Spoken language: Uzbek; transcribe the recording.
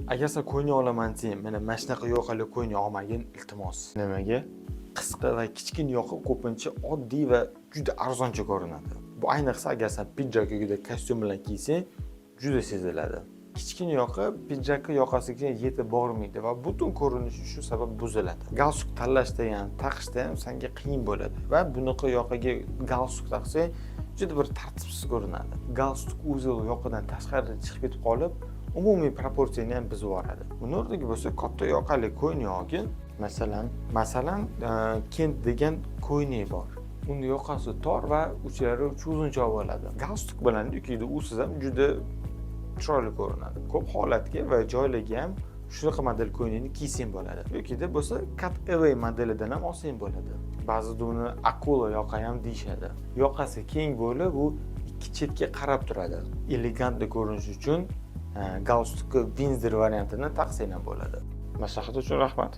Agar sen ko'yni olaman desang, mana shunaqa yoqali ko'yni olmagin, iltimos. Nimaga? Qisqa va kichkina yoqa ko'pincha oddiy va juda arzoncha ko'rinadi. Bu ayniqsa agar sen pidjak yoki kostyum bilan kiysang, juda seziladi. Kichkina yoqa pidjak yoqasiga yetib bormaydi va butun ko'rinishi shu sabab buziladi. Galstuk tanlashda ham, taqishda ham senga qiyin bo'ladi va bunaqa yoqaga galstuk taqsang, juda bir tartibsiz ko'rinadi. Galstuk o'zi yoqadan tashqarida chiqib ketib qolib, umumiy proporsiyani ham buzib yuboradi. Uning o'rniga bo'lsa katta yoqali ko'yni olgin. Masalan, Kent degan ko'yni bor. Unda yoqasi tor va uchlari uzuncha bo'ladi. Galstuk bilan yo'kida usiz ham juda chiroyli ko'rinadi. Ko'p holatga va joylarga ham shunaqa model ko'ynini kiysang bo'ladi. Yo'kida bo'lsa cut away modelidan ham olsang bo'ladi. Ba'zida uni akula yoqa ham deyshadi. Yoqasi keng bo'lib, u ikki chetga qarab turadi. Elegant ko'rinish uchun galstukni Windsor variantini taqsang ham bo'ladi. Maslahat uchun rahmat.